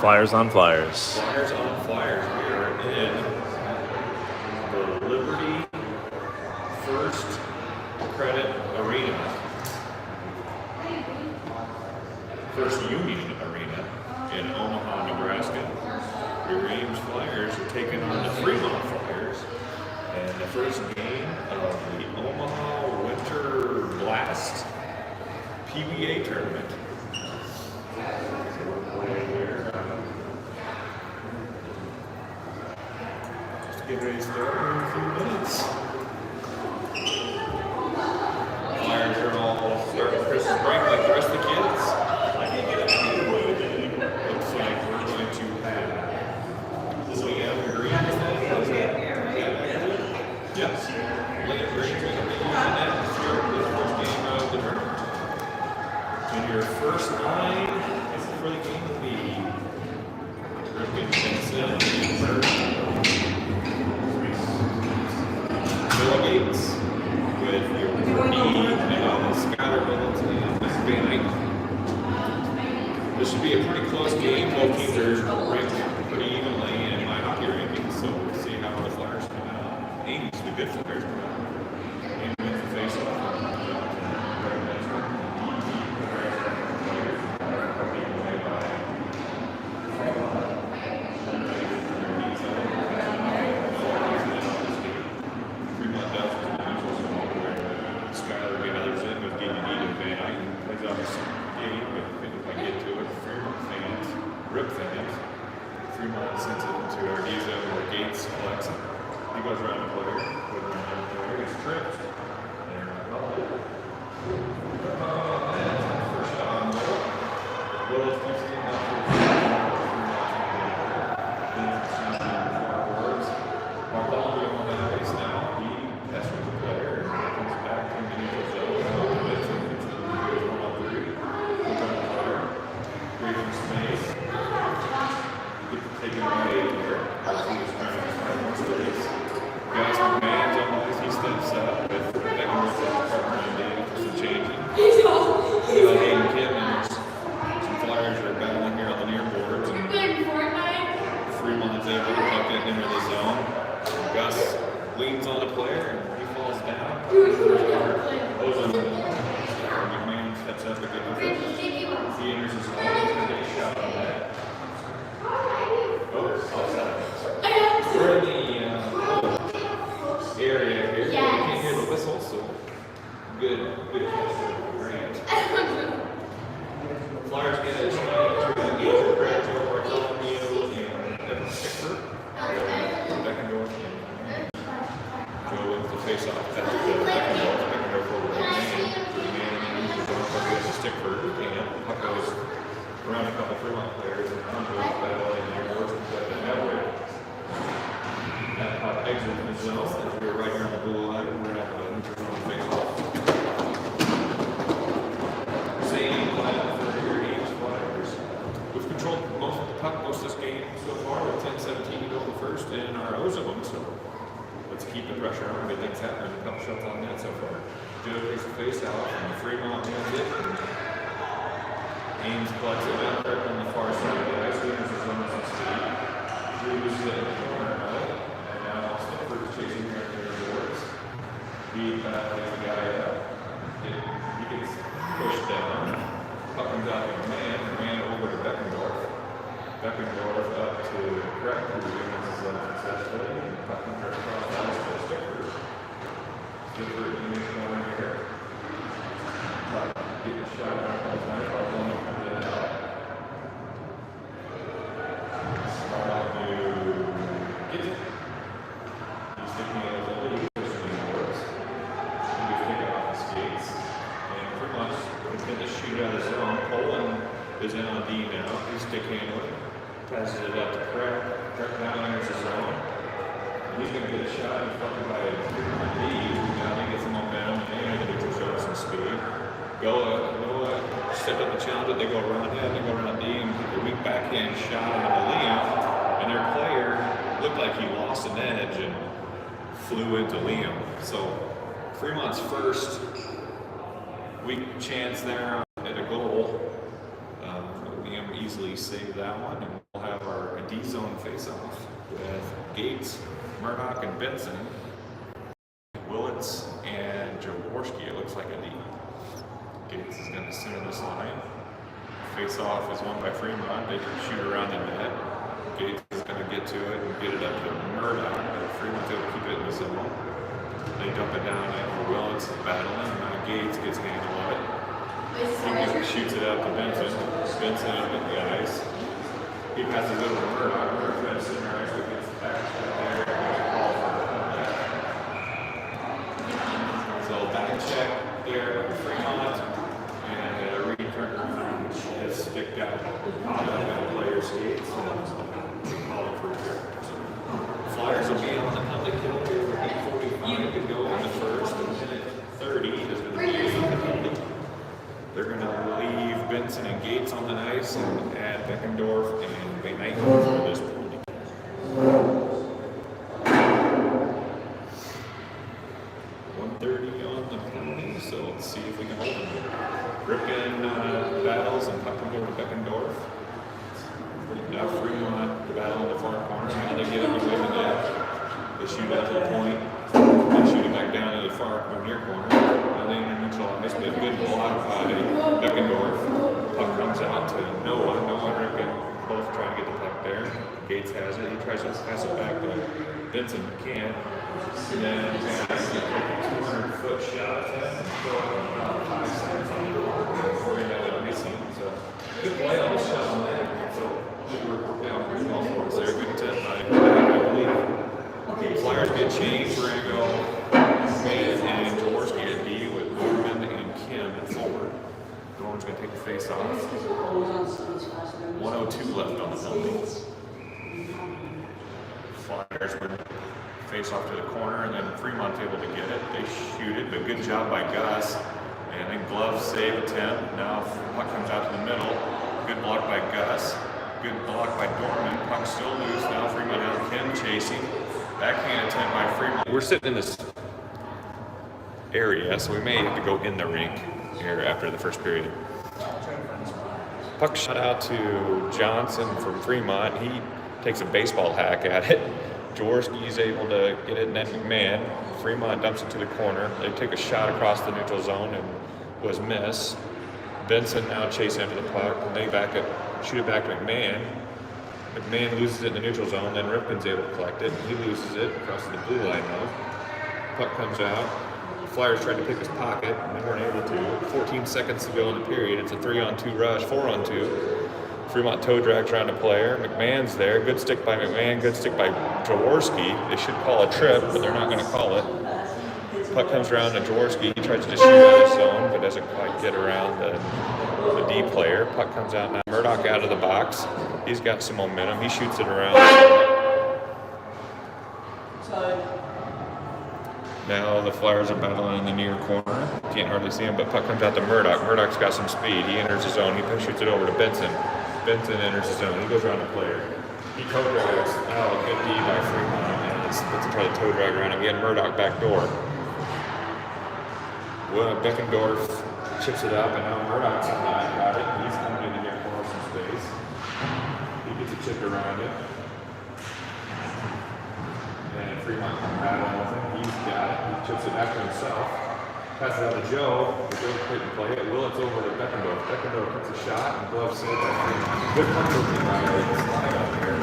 Flyers on Flyers. Flyers on Flyers. We are in the Liberty First Credit Arena. First Union Arena in Omaha, Nebraska. Your Ames Flyers are taking on the Freemont Flyers. And the first game of the Omaha Winter Blast Peewee tournament. Just get ready to start in a few minutes. Flyers are all starting Christmas break like the rest of the kids. Looks like we're going to have Liam Green. Yes. Liam Green is going to be on that the first game of the tournament. And your first line for the game will be Ripken Vincent, Bill Gates with your D, Skyler Middleton, and Van Eyck. This should be a pretty close game. Both teams are ranked pretty evenly in my hockey rankings, so we'll see how the Flyers come out. Ames, the good Flyers come out. Ames wins the face-off. Freemont sends it to our D zone where Gates collects it. He goes around the player, he's tripped. First on Will keeps it up forwards. Bartholomew on the ice now. He pesters the player and comes back to the neutral zone. It's a 1-on-3. Look on the player. Great from space. Taken away here. Guys with Mans on the ice, he steps up with Beckenworth partner and David for some changing. Hayden Kim and some Flyers are battling here on the near boards. And Fremont's able to tuck it into the zone. Gus leans on the player and he falls down. McMahon steps up again. He enters his zone and takes a shot on that. We're in the area here. Yes. You can't hear the whistle, so good catch. Grant. Flyers get a shot through the gate for Grant to Bartholomew and Evan Stickford. Beckendorf go with the face-off at Beckendorf. Beckendorf over the man. Stickford. And puck goes around a couple Fremont players and on goes battling in the airports and that way. That puck exit in the zone. As we're right here on the blue line, we're going to have a neutral zone face-off. Same lineup for your Ames Flyers. We've controlled most of the puck most of this game so far with 10-17 to go the first in our O zone. So let's keep the pressure on. Good things happening. A couple shots on net so far. Joe takes the face out and Fremont wins it. Ames collects it out there on the far side of the ice. Leaders is on some speed. Drew's in the corner of it. And now Stickford's chasing here at the boards. He lays the guy up. He gets pushed down. Puck comes out to man over to Beckendorf. Beckendorf up to Crack, who wins his zone successfully. And puck comes across the ice to Stickford. Stickford in the corner here. Get the shot out of the night. Is in on D now. He's stick handling. Passes it up to Crack. Crack now enters the zone. He's going to get a shot. He's fucking by D. Now he gets some momentum and he can show some speed. Go step up the challenge. They go around him. They go around D and get a weak backhand shot into Liam. And their player looked like he lost an edge and flew into Liam. So Fremont's first weak chance there at a goal We easily save that one, and we'll have our D zone face-off with Gates, Murdoch, and Benson, Willits, and Jaworski. It looks like a D. Gates is going to center this line. Face-off is won by Fremont. They can shoot around the net. Gates is going to get to it and get it up to Murdoch, but Fremont's able to keep it in the zone. They dump it down and Willits is battling. Now Gates gets handle of it. He shoots it out to Benson. Benson is with the ice. He passes it over to Murdoch. Murdoch's going to center ice against the back there. So back check there with Fremont. And a return has sticked out on the player's skates. Calling for here. Flyers will be on the penalty kill here with 8:45 to go in the first. And minute 30 is going to be the penalty. They're going to leave Benson and Gates on the ice and add Beckendorf and McKnight for this penalty. 1:30 on the penalty, so let's see if we can hold them. Ripken battles and puck comes over to Beckendorf. Now Fremont battle in the far corner. Now they get up and win the net. They shoot out to the point. They shoot it back down to the far near corner. Now they neutralize, but a good block by Beckendorf. Puck comes out to Noah. Noah and Ripken both trying to get the puck there. Gates has it. He tries to pass it back to Benson. Can't. And then he's going to take a 200-foot shot at it. Go about 5 seconds on the board before he ended up missing. So good play on the shot on that. So we're down pretty well for us there. Good 10 I believe. Flyers get changed. We're going to go Mays and Jaworski at D with Norman and Kim at forward. Norman's going to take the face off. 1:02 left on the penalty. Flyers were face off to the corner, and then Fremont's able to get it. They shoot it, but good job by Gus. And then glove save attempt. Now puck comes out to the middle. Good block by Gus. Good block by Dorman. Puck still loose. Now Fremont out. Kim chasing. Backhand attempt by Fremont. We're sitting in this area, so we may have to go in the rink here after the first period. Puck shot out to Johnson from Fremont. He takes a baseball hack at it. Jaworski's able to get it, and then McMahon. Fremont dumps it to the corner. They take a shot across the neutral zone and was missed. Benson now chasing after the puck, and they shoot it back to McMahon. McMahon loses it in the neutral zone, then Ripken's able to collect it. He loses it across the blue line though. Puck comes out. Flyers tried to pick his pocket, and they weren't able to. 14 seconds to go in the period. It's a 3-on-2 rush, 4-on-2. Fremont toe drags around a player. McMahon's there. Good stick by McMahon. Good stick by Jaworski. They should call a trip, but they're not going to call it. Puck comes around to Jaworski. He tries to just shoot out of zone, but doesn't quite get around the D player. Puck comes out now. Murdoch out of the box. He's got some momentum. He shoots it around. Now the Flyers are battling in the near corner. Can't hardly see him, but puck comes out to Murdoch. Murdoch's got some speed. He enters the zone. He shoots it over to Benson. Benson enters the zone. He goes around the player. He toe drags. Oh, a good D by Fremont. And let's try to toe drag around again. Murdoch back door. Well, Beckendorf chips it up, and now Murdoch's got it. He's coming in the near corner some space. He gets it chipped around it. And Fremont can battle with him. He's got it. He chips it back to himself. Passes out to Joe. Joe couldn't play it. Willits over to Beckendorf. Beckendorf puts a shot, and glove saved by Fremont. Good puck movement by the slide up here.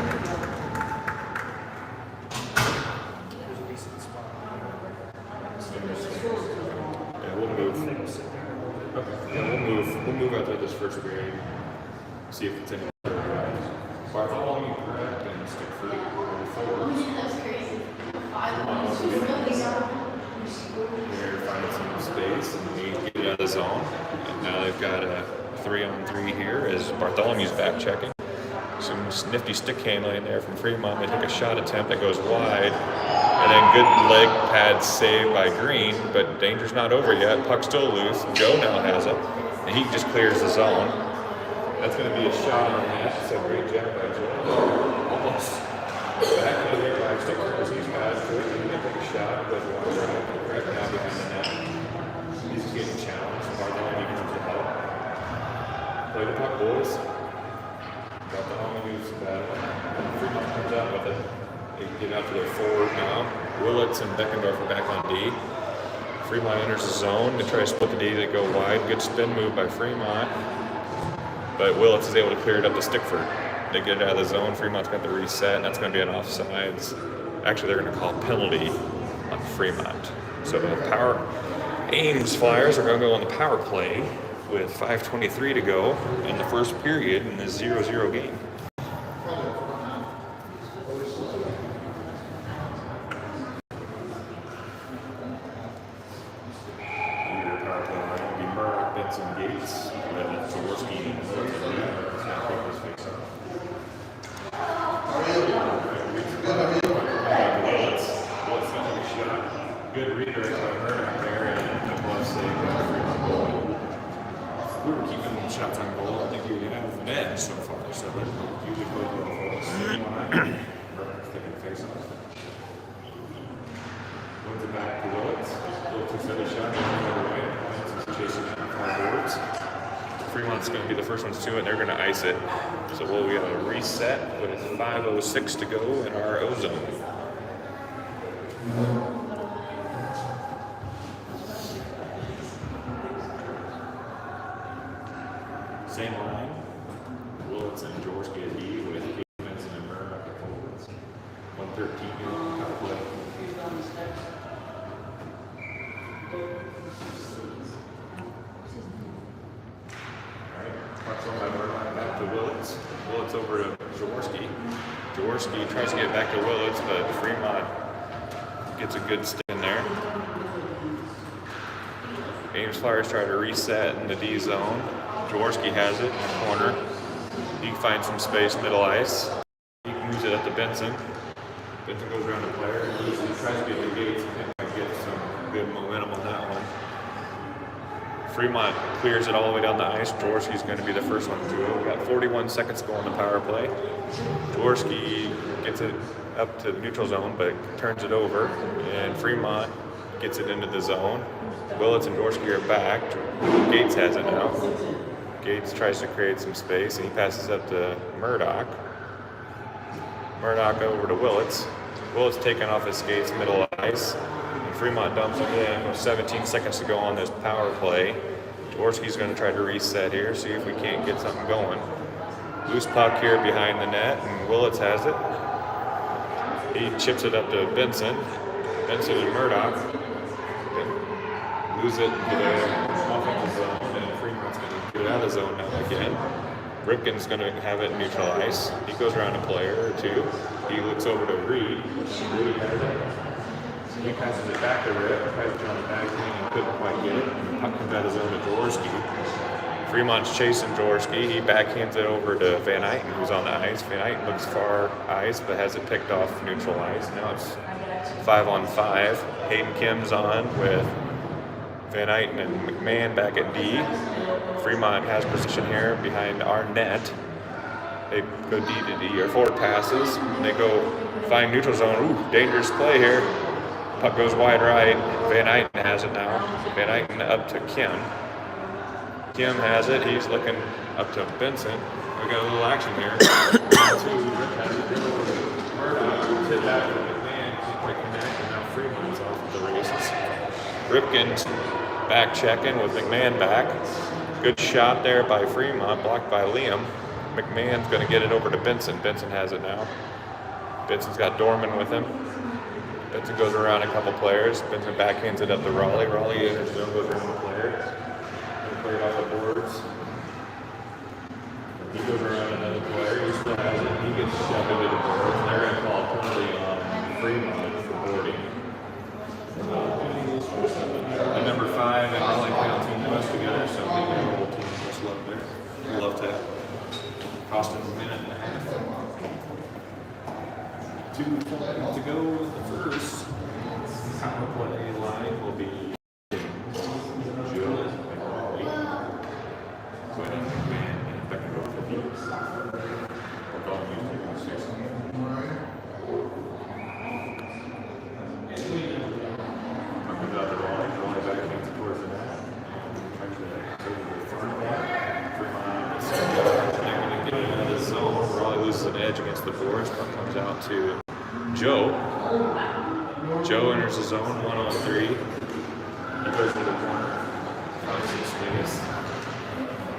Yeah, we'll move. Okay. Yeah, we'll move out there this first period. See if it's any better. Bartholomew, correct, and stick for forwards. They're finding some space, and we get out of the zone. And now they've got a 3-on-3 here as Bartholomew's back checking. Some nifty stick handling there from Fremont. They take a shot attempt that goes wide, and then good leg pad save by Green, but danger's not over yet. Puck still loose. Joe now has it, and he just clears the zone. That's going to be a shot on that. So great job by Joe. Almost back in there by Sticker as he's got it. He's going to take a shot, but right now behind the net. He's getting challenged. Bartholomew comes to help. Play the puck, boys. Got the Ames battle. Freemont comes out with it. They get out to their forward now. Willits and Beckendorf are back on D. Fremont enters the zone. They try to split the D. They go wide. Good spin move by Fremont. But Willits is able to clear it up to Stickford. They get it out of the zone. Fremont's got the reset, and that's going to be an offsides. Actually, they're going to call a penalty on Fremont. So the Ames Flyers are going to go on the power play with 5:23 to go in the first period in this 0-0 game. Good redirect by Murdoch there, and the glove save by Freemont goal. We were keeping shots on goal. I think we have an edge so far, so that usually goes well for us. Murdoch's taking the face off. Wins it back to Willits. Willits takes another shot, goes the other way. Willits is chasing it on 5 boards. Fremont's going to be the first ones to it, and they're going to ice it. So we got a reset with 5:06 to go in our O-zone. Same line. Willits and Jaworski at D with Benson and Murdoch at forwards. 1:13 to power play. Alright, puck's on by Murdoch back to Willits. Willits over to Jaworski. Jaworski tries to get back to Willits, but Fremont gets a good stick in there. Ames Flyers try to reset in the D zone. Jaworski has it in the corner. He finds some space, middle ice. He moves it up to Benson. Benson goes around the player. He tries to get the Gates and might get some good momentum on that one. Fremont clears it all the way down the ice. Jaworski's going to be the first one to do it. We got 41 seconds to go on the power play. Jaworski gets it up to the neutral zone, but turns it over, and Fremont gets it into the zone. Willits and Jaworski are back. Gates has it now. Gates tries to create some space, and he passes up to Murdoch. Murdoch over to Willits. Willits taking off his skates, middle ice. And Fremont dumps it in with 17 seconds to go on this power play. Jaworski's going to try to reset here, see if we can't get something going. Loose puck here behind the net, and Willits has it. He chips it up to Benson. Benson and Murdoch lose it into the offensive zone, and Fremont's going to get out of the zone now again. Ripken's going to have it in neutral ice. He goes around a player or two. He looks over to Reed. Reed has it. He passes it back to Rip. Passes it on the backhand and couldn't quite get it. Puck comes out of zone to Jaworski. Fremont's chasing Jaworski. He backhands it over to Van Eyten, who's on the ice. Van Eyten looks far ice, but has it picked off neutral ice. Now it's 5-on-5. Hayden Kim's on with Van Eyten and McMahon back at D. Fremont has position here behind our net. They go D to D, or forward passes. They go find neutral zone. Ooh, dangerous play here. Puck goes wide right. Van Eyten has it now. Van Eyten up to Kim. Kim has it. He's looking up to Benson. We got a little action here. Rip has it. Murdoch hit that with McMahon. Can't quite connect, and now Fremont's off of the races. Ripken's back checking with McMahon back. Good shot there by Fremont, blocked by Liam. McMahon's going to get it over to Benson. Benson has it now. Benson's got Dorman with him. Benson goes around a couple players. Benson backhands it up to Raleigh. Raleigh in his zone goes around the player. Play it off the boards. He goes around another player. He still has it. He gets shoved into the boards. And they're going to call a penalty on Fremont for boarding. And number 5 and Raleigh County team us together, so they got a whole team just love there. Love to cost them a minute and a half. 2:40 to go in the first. Power play line will be Julian and Raleigh. Winning McMahon and Beckendorf for Peewee. We're going to use the season. Comes out to Raleigh. Raleigh backhands towards the net. Fremont loses an edge against the boards. Puck comes out to Joe. Joe enters the zone, 1-on-3. He goes to the corner. Finds some space.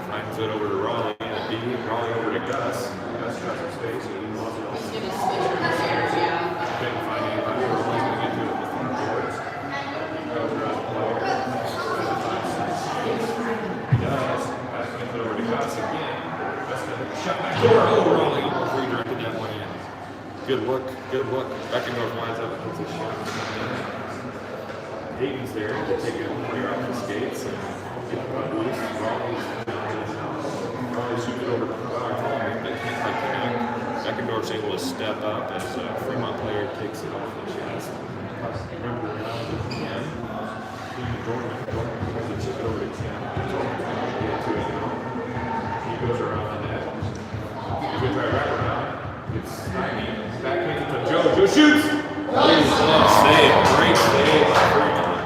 Finds it over to Raleigh. And D. Raleigh over to Gus. Gus got some space. He wants it on the couldn't find anybody. We're only going to get to it with the front boards. Goes around the player. He does. Back it over to Gus again. Gus got a shot back door. Oh, Raleigh almost redirected that one in. Good look, good look. Beckendorf winds up and hits a shot. Hayden's there to take it clear off the skates and get the puck loose. Raleigh shoots it over to Holland, but can't quite connect. Beckendorf's able to step up as a Fremont player takes it off the chest. Remember around to Ken. Jordan tries to chip it over to Ken. Jordan's going to get to it now. He goes around the net. He's going to try to wrap around. It's Snivy. Backhand to Joe. Joe shoots! Save. Great save by Freemont.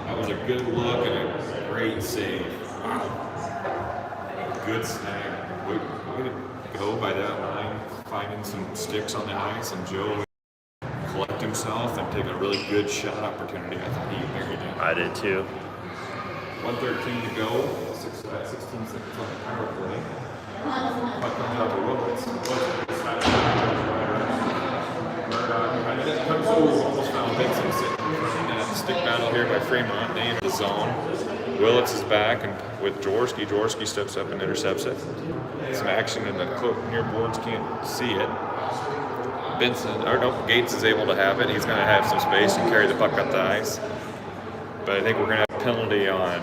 That was a good look and a great save. Wow. Good snag. Way to go by that line, finding some sticks on the ice, and Joe collect himself and take a really good shot opportunity. I thought he buried it. I did too. 1:13 to go. 16 seconds on the power play. Puck comes out to Willis. Almost found Benson sitting in front of that stick battle here by Fremont. They enter the zone. Willits is back and with Jaworski. Jaworski steps up and intercepts it. Some action in the near boards, can't see it. Gates is able to have it. He's going to have some space and carry the puck up the ice. But I think we're going to have a penalty on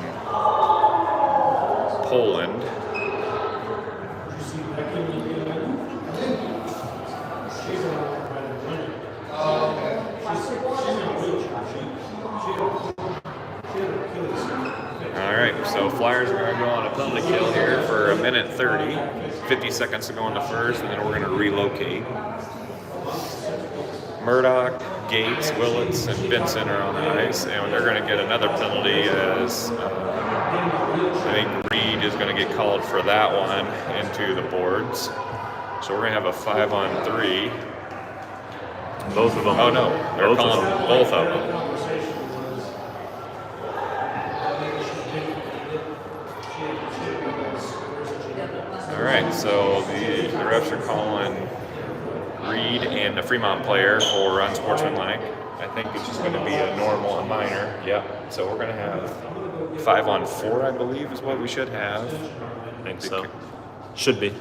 Poland. Alright, so Flyers are going to go on a penalty kill here for 1:30. 50 seconds to go in the first, and then we're going to relocate. Murdoch, Gates, Willits, and Vincent are on the ice, and they're going to get another penalty as I think Reed is going to get called for that one into the boards. So we're going to have a 5-on-3. Both of them. Oh no, they're calling both of them. All right, so the refs are calling Reed and the Fremont player for unsportsmanlike. I think it's just going to be a normal, a minor. Yep. So we're going to have 5-on-4, I believe, is what we should have. I think so. Should be.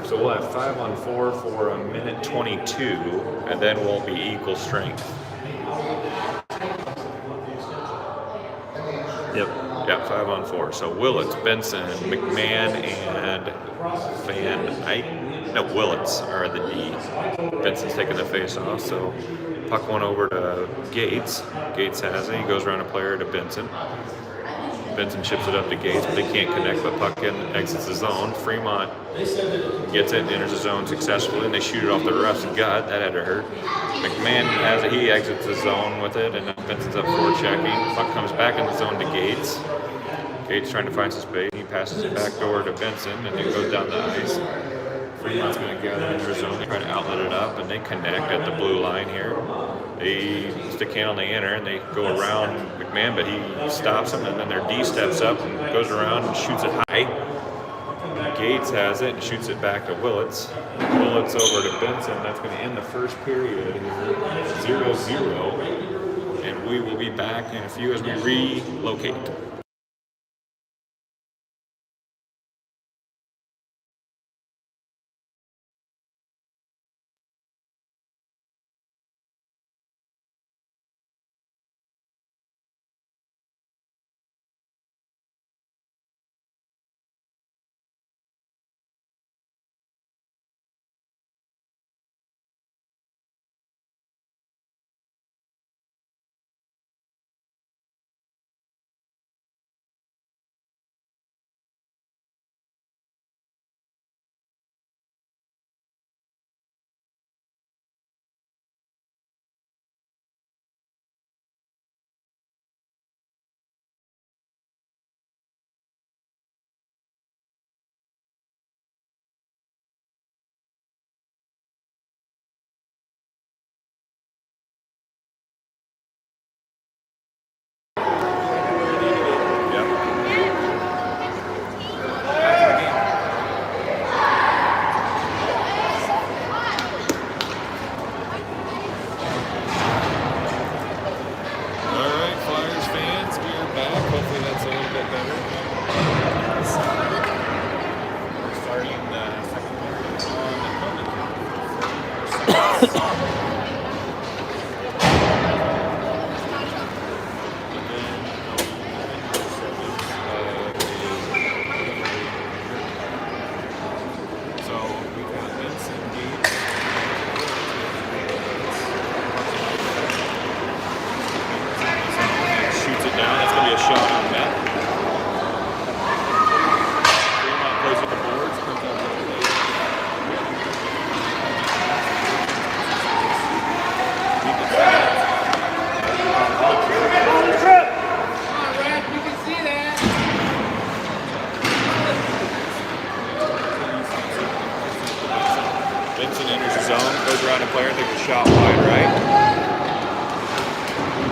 So we'll have 5-on-4 for 1:22, and then we'll be equal strength. Yep. Yeah, 5-on-4. So Willits, Benson, McMahon, and Van Eyck. No, Willits are the D. Benson's taking the face off. So puck one over to Gates. Gates has it. He goes around a player to Benson. Benson chips it up to Gates, but they can't connect. But puck exits the zone. Fremont gets it and enters the zone successfully, and they shoot it off the ref's gut. That had to hurt. McMahon has it. He exits the zone with it, and then Benson's up for checking. Puck comes back in the zone to Gates. Gates trying to find some space. He passes it back door to Benson, and then goes down the ice. Fremont's going to gather in their zone. They try to outlet it up, and they connect at the blue line here. They stick handle, and they enter, and they go around McMahon, but he stops them, and then their D steps up and goes around and shoots it high. Gates has it and shoots it back to Willits. Willits over to Benson. That's going to end the first period here, 0-0. And we will be back in a few as we relocate. So we've got Benson, Gates. Shoots it down. That's going to be a shot on net. Fremont plays with the boards. Comes out with the play. Benson enters the zone, goes around the player, takes a shot wide right.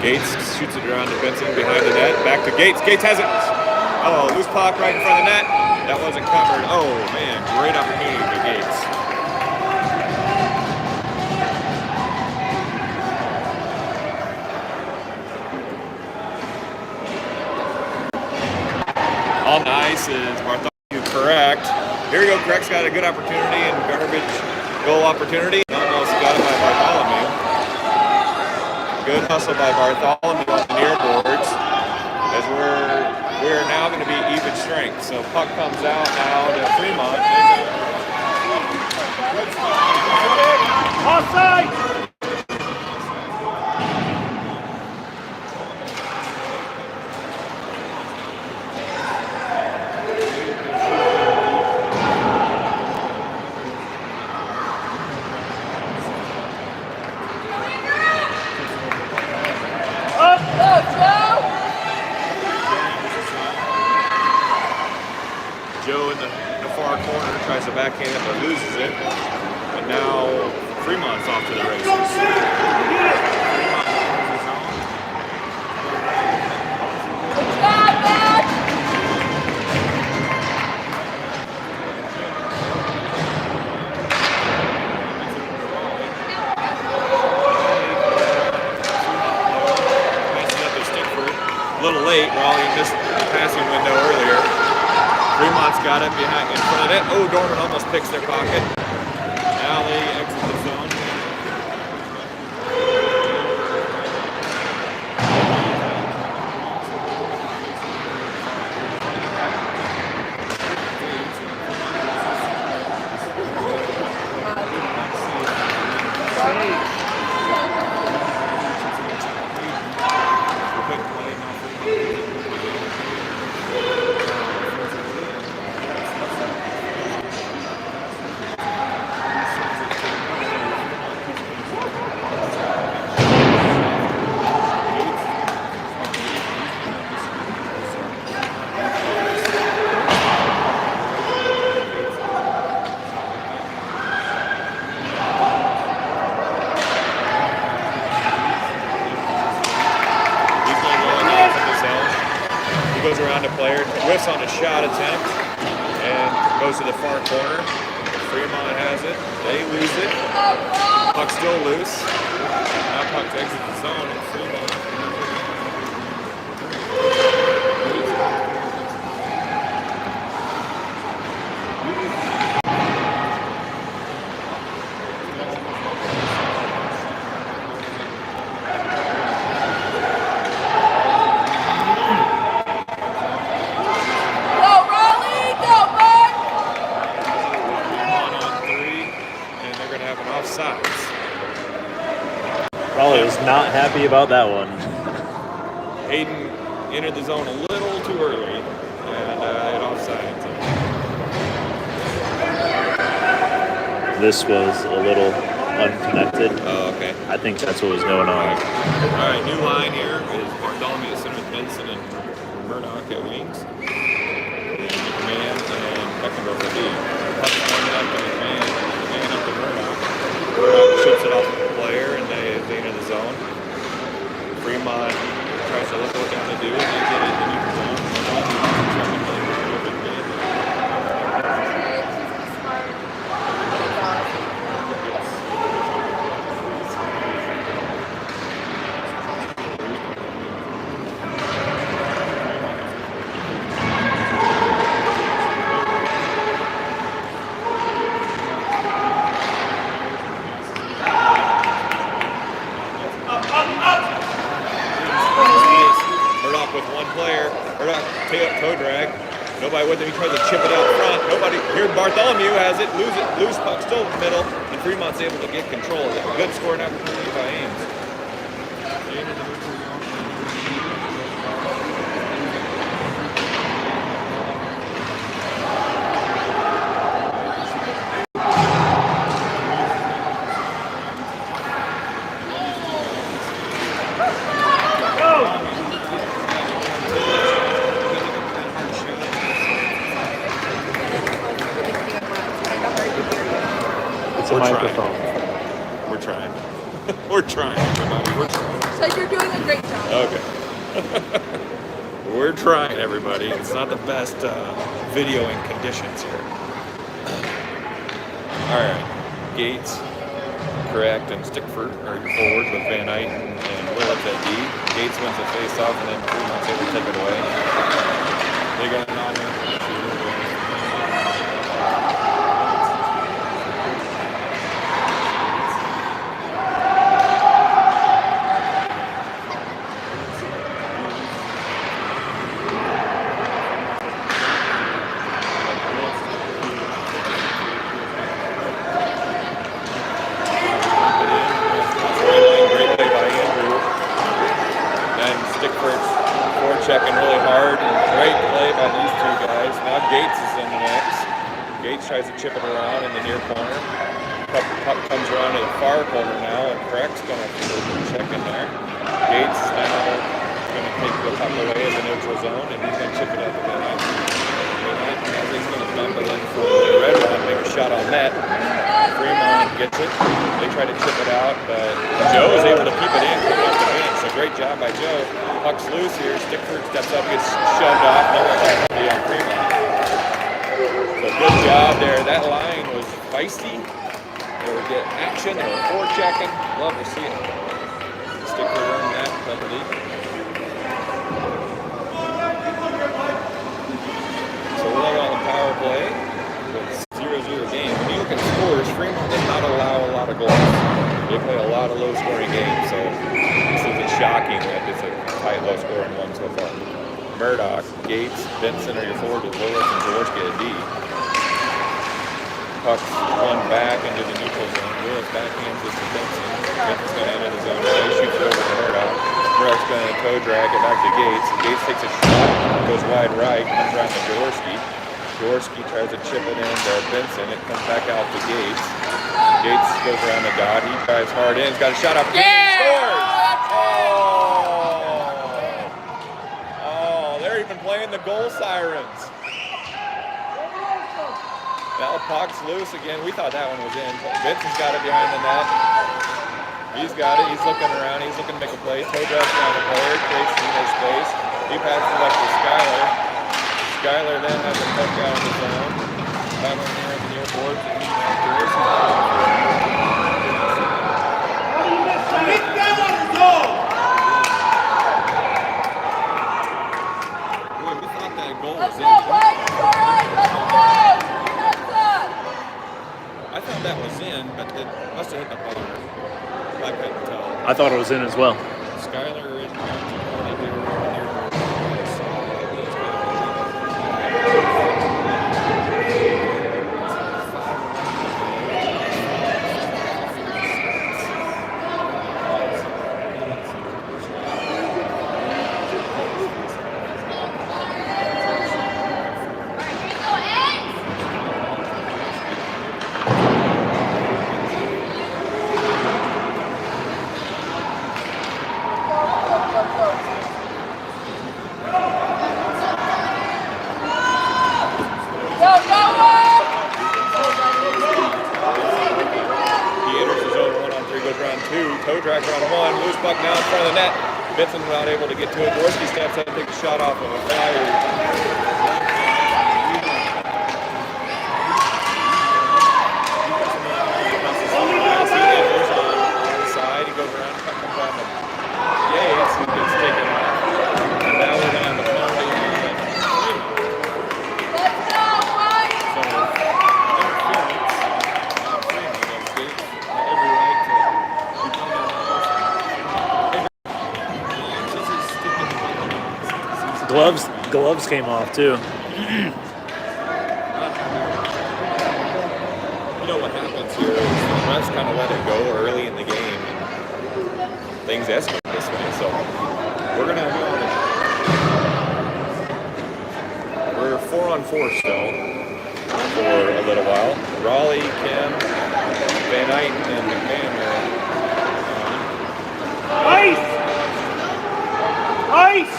Gates shoots it around to Benson behind the net. Back to Gates. Gates has it. Oh, loose puck right in front of the net. That wasn't covered. Oh, man. Great opportunity for Gates. On the ice is Bartholomew Correct. Here we go. Correct's got a good opportunity and garbage goal opportunity. Almost got it by Bartholomew. Good hustle by Bartholomew on the near boards. As we're now going to be even strength. So puck comes out now to Fremont. Offside! Joe in the far corner tries to backhand it but loses it. And now Fremont's off to the races. A little late, Raleigh missed the passing window earlier. Fremont's got it behind in front of it. Oh, Dorman almost picks their pocket. Now they exit the zone. Goes around a player, whiffs on a shot attempt, and goes to the far corner. Fremont has it. They lose it. Puck still loose. Now puck exits the zone, and Fremont. Raleigh was not happy about that one. Hayden entered the zone a little too early and had offside. This was a little unconnected. Oh, okay. I think that's what was going on. All right, new line here is Bartholomew at center with Benson and Murdoch at wings. And McMahon and Beckenbrough for D. Puck pointed up to McMahon up to Murdoch. Murdoch shoots it off the player and they enter the zone. Fremont tries to look what they're going to do and they get it into the zone. Murdoch toe drag. Nobody with him. He tries to chip it out front. Nobody. Here Bartholomew has it. Loose puck still in the middle. And Fremont's able to get control of it. Good scoring opportunity by Ames. It's a microphone. We're trying. We're trying, everybody. We're trying. So you're doing a great job. Okay. We're trying, everybody. It's not the best videoing conditions here. All right. Gates, correct, and Stickford are your forwards with Van Eyck and Willits at D. Gates wins the face-off, and then Fremont's able to take it away. They got an honor. Checking really hard, and great play by these two guys. Now Gates is in the mix. Gates tries to chip it around in the near corner. Puck comes around to the far corner now, and Crack's going to check in there. Gates is now going to take the puck away in the neutral zone, and he's going to chip it out to Van Eyck. He's going to dump it in for the red one, make a shot on net. Freemont gets it. They try to chip it out, but Joe is able to keep it in coming off the bench. So great job by Joe. Puck's loose here. Stickford steps up, gets shoved off. No one can be on Freemont. So good job there. That line was feisty. They were getting action. They were forechecking. Love to see it. Stickford earned that penalty. So we're on the power play. It's 0-0 game. When you look at scores, Freemont does not allow a lot of goals. They play a lot of low-scoring games, so this isn't shocking that it's a tight, low-scoring one so far. Murdoch, Gates, Benson are your forwards with Willis and Jaworski at D. Puck's one back into the neutral zone. Willis backhands it to Benson. Benson's going to enter the zone. He shoots it over to Murdoch. Murdoch's going to toe drag it back to Gates. Gates takes a shot, goes wide right, comes around to Jaworski. Jaworski tries to chip it in to Benson. It comes back out to Gates. Gates goes around the dot. He tries hard in. He's got a shot up. Yeah! Scores! Oh, they're even playing the goal sirens. Now puck's loose again. We thought that one was in. Benson's got it behind the net. He's got it. He's looking around. He's looking to make a play. Toe drags around the player. Creates some nice space. He passes it up to Skyler. Skyler then has a puck out of the zone. Skyler here in the near boards. I thought that was in, but it must have hit the bar. I couldn't tell. I thought it was in as well. Skyler in toe drag on one, loose puck now in front of the net. Benson not able to get to it. Jaworski steps up and takes a shot off of a flyer. He goes around, comes on the Yates, who gets taken off. And now we're going to have the penalty. Let's go, Mike! So, interference on Freeman against Gates. Every right to be playing on the post. This is sticking to the Gloves came off too. You know what happens here is the refs kind of let it go early in the game, and things escalate this way. So we're gonna go. We're 4-on-4 still for a little while. Raleigh, Kim, Van Eyten, and McMahon are on. Ice! Ice!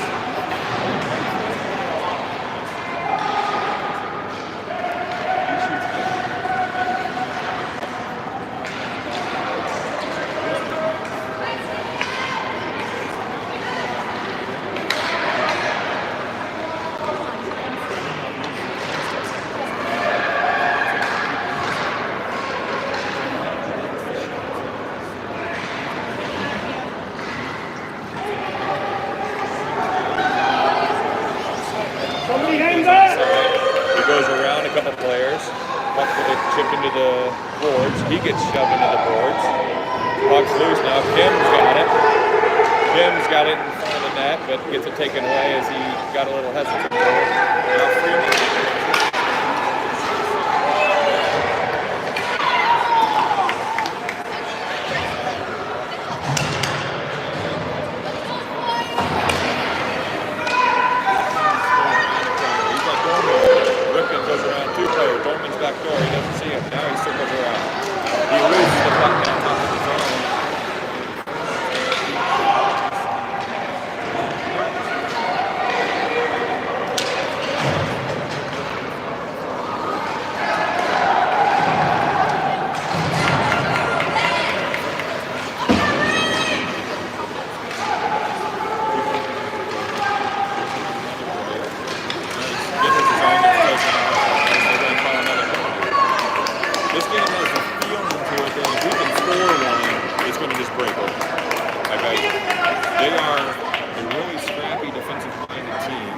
Chipped into the boards. He gets shoved into the boards. Puck's loose now. Kim's got it. Kim's got it in front of the net, but gets it taken away as he got a little hesitant. Now Freemont. Back door, he doesn't see him. Now he circles around. He loses the puck down top of the zone. This game has a feeling to it that if we can score one, it's going to just break open. They are a really scrappy defensive-minded team.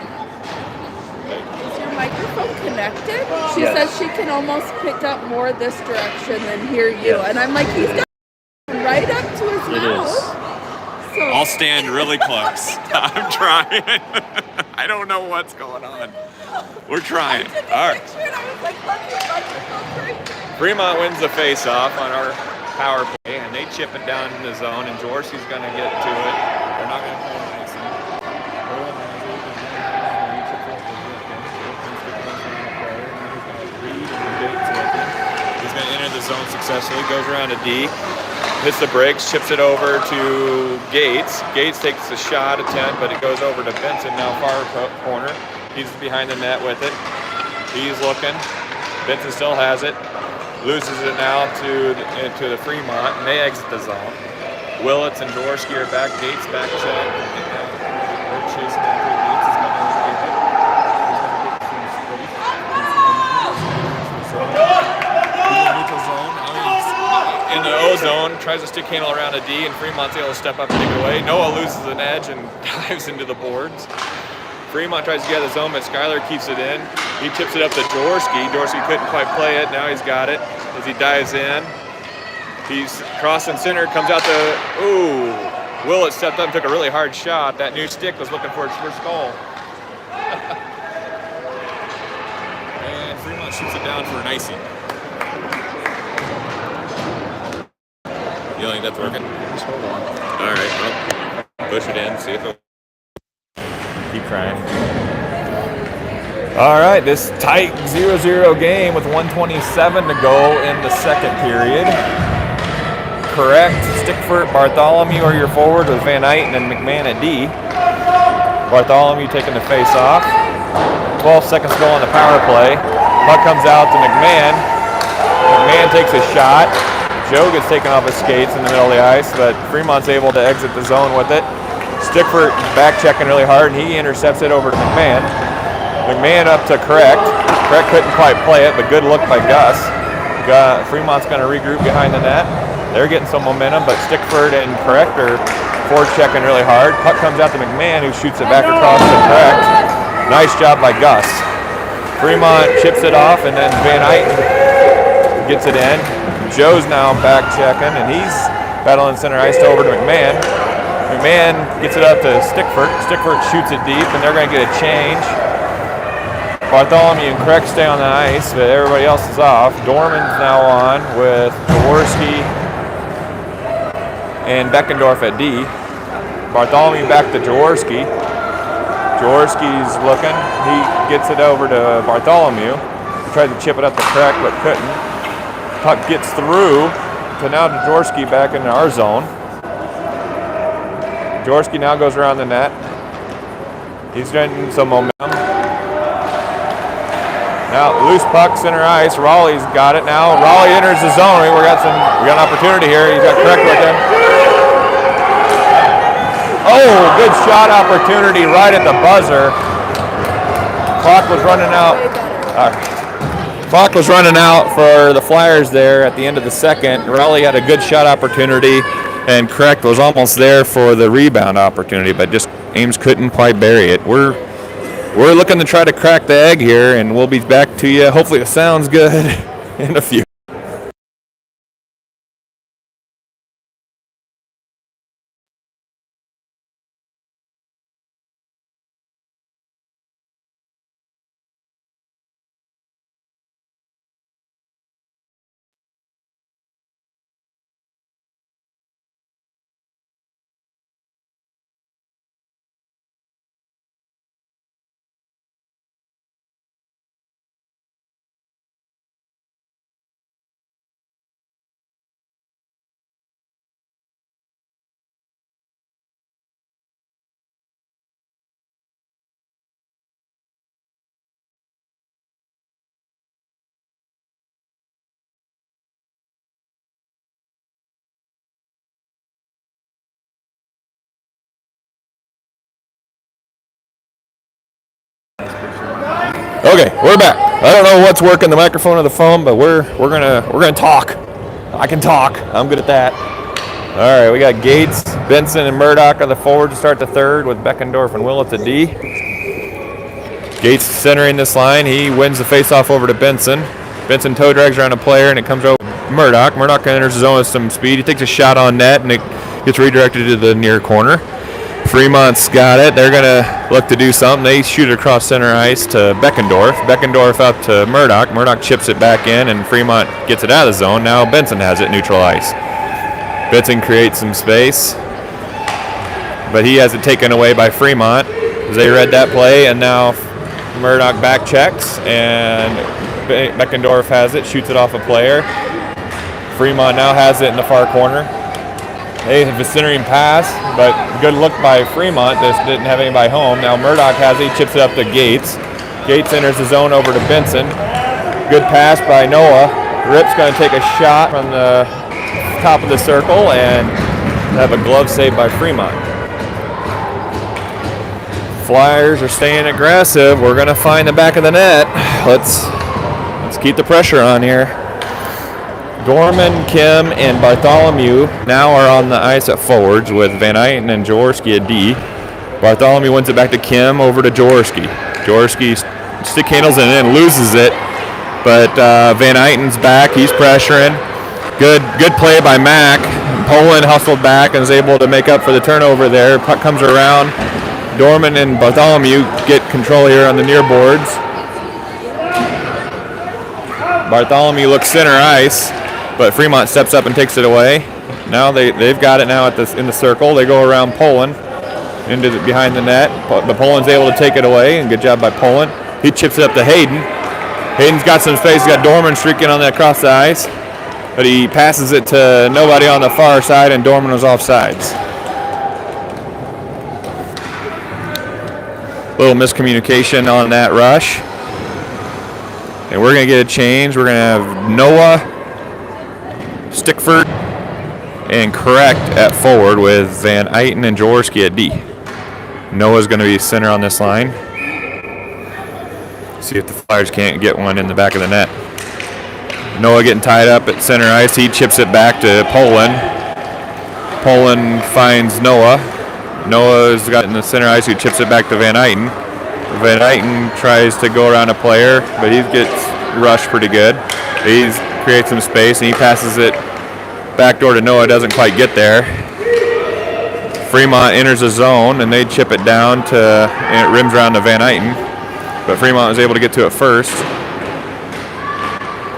Is your microphone connected? She Yes. says she can almost pick up more this direction than hear you. Yes. And I'm like, he's got right up to his It mouth. is. So I'll stand really close. I'm trying. I don't know what's going on. We're trying. I took a All right. picture and I was like, look, your microphone's right there. Fremont wins the face-off on our power play, and they chip it down in the zone, and Jaworski's going to get to it. They're not going to play nice. He's going to enter the zone successfully, goes around to D, hits the brakes, chips it over to Gates. Gates takes the shot attempt, but it goes over to Benson, now far corner. He's behind the net with it. He's looking. Benson still has it. Loses it now into the Fremont, and they exit the zone. Willits and Jaworski are back. Gates back check. They're chasing after Gates is going to get it. In the O zone, tries to stick handle around a D, and Fremont's able to step up and take it away. Noah loses an edge and dives into the boards. Fremont tries to get out of the zone, but Skyler keeps it in. He tips it up to Jaworski. Jaworski couldn't quite play it. Now he's got it as he dives in. He's crossing center, comes out to, ooh. Willett stepped up and took a really hard shot. That new stick was looking for its first goal. And Fremont shoots it down for an icing. You don't think that's working? Just hold on. All right, well, push it in, see if it. Keep trying. All right, this tight 0-0 game with 1:27 to go in the second period. Correct. Stickford, Bartholomew are your forward with Van Eyten and McMahon at D. Bartholomew taking the face off. 12 seconds to go on the power play. Puck comes out to McMahon. McMahon takes a shot. Joe gets taken off his skates in the middle of the ice, but Fremont's able to exit the zone with it. Stickford back checking really hard, and he intercepts it over to McMahon. McMahon up to Correct. Correct couldn't quite play it, but good look by Gus. Fremont's going to regroup behind the net. They're getting some momentum, but Stickford and Correct are forward checking really hard. Puck comes out to McMahon, who shoots it back across to Correct. Nice job by Gus. Fremont chips it off, and then Van Eyten gets it in. Joe's now back checking, and he's battling center ice over to McMahon. McMahon gets it up to Stickford. Stickford shoots it deep, and they're going to get a change. Bartholomew and Craig stay on the ice, but everybody else is off. Dorman's now on with Jaworski and Beckendorf at D. Bartholomew back to Jaworski. Jaworski's looking. He gets it over to Bartholomew. He tried to chip it up the crack, but couldn't. Puck gets through to now Jaworski back in our zone. Jaworski now goes around the net. He's getting some momentum. Now loose puck, center ice. Raleigh's got it now. Raleigh enters the zone. We got an opportunity here. He's got Craig with him. Oh, good shot opportunity right at the buzzer. Clock was running out. Clock was running out for the Flyers there at the end of the second. Raleigh had a good shot opportunity, and Craig was almost there for the rebound opportunity, but just Ames couldn't quite bury it. We're looking to try to crack the egg here, and we'll be back to you. Hopefully it sounds good in a few. Okay, we're back. I don't know what's working, the microphone or the phone, but we're gonna talk. I can talk. I'm good at that. All right, we got Gates, Benson, and Murdoch on the forward to start the third with Beckendorf and Willett at D. Gates centering this line. He wins the faceoff over to Benson. Benson toe drags around a player, and it comes over to Murdoch. Murdoch enters the zone with some speed. He takes a shot on net, and it gets redirected to the near corner. Fremont's got it. They're going to look to do something. They shoot it across center ice to Beckendorf. Beckendorf up to Murdoch. Murdoch chips it back in, and Fremont gets it out of the zone. Now Benson has it neutral ice. Benson creates some space, but he has it taken away by Fremont as they read that play, and now Murdoch back checks, and Beckendorf has it, shoots it off a player. Fremont now has it in the far corner. They have a centering pass, but good look by Fremont. Just didn't have anybody home. Now Murdoch has it. He chips it up to Gates. Gates enters the zone over to Benson. Good pass by Noah. Rip's going to take a shot from the top of the circle and have a glove save by Fremont. Flyers are staying aggressive. We're going to find the back of the net. Let's keep the pressure on here. Dorman, Kim, and Bartholomew now are on the ice at forwards with Van Eyten and Jaworski at D. Bartholomew wins it back to Kim, over to Jaworski. Jaworski stick handles it and loses it, but Van Eyten's back. He's pressuring. Good play by Mack. Poland hustled back and is able to make up for the turnover there. Puck comes around. Dorman and Bartholomew get control here on the near boards. Bartholomew looks center ice, but Fremont steps up and takes it away. Now they've got it now in the circle. They go around Poland into behind the net. But Poland's able to take it away, and good job by Poland. He chips it up to Hayden. Hayden's got some space. He's got Dorman streaking on that across the ice, but he passes it to nobody on the far side, and Dorman was offsides. Little miscommunication on that rush. And we're going to get a change. We're going to have Noah, Stickford, and Correct at forward with Van Eyten and Jaworski at D. Noah's going to be center on this line. See if the Flyers can't get one in the back of the net. Noah getting tied up at center ice. He chips it back to Poland. Poland finds Noah. Noah's got in the center ice. He chips it back to Van Eyten. Van Eyten tries to go around a player, but he gets rushed pretty good. He creates some space, and he passes it backdoor to Noah. Doesn't quite get there. Fremont enters the zone, and they chip it down to, and it rims around to Van Eyten. But Fremont was able to get to it first.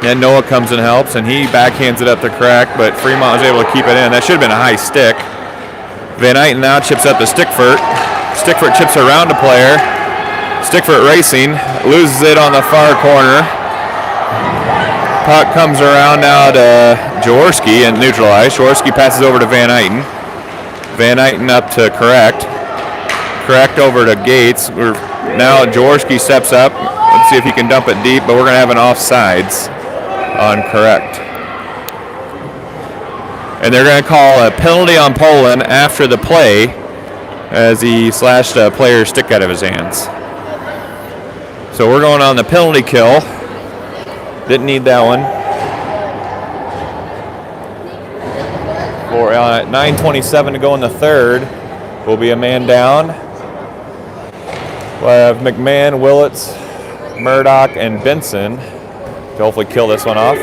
Then Noah comes and helps, and he backhands it up the crack, but Fremont was able to keep it in. That should have been a high stick. Van Eyten now chips up to Stickford. Stickford chips around a player. Stickford racing, loses it on the far corner. Puck comes around now to Jaworski and neutralized. Jaworski passes over to Van Eyten. Van Eyten up to Correct. Correct over to Gates. Now Jaworski steps up. Let's see if he can dump it deep, but we're going to have an offsides on Correct. And they're going to call a penalty on Poland after the play as he slashed a player's stick out of his hands. So we're going on the penalty kill. Didn't need that one. For 9:27 to go in the third, will be a man down. We'll have McMahon, Willits, Murdoch, and Benson to hopefully kill this one off.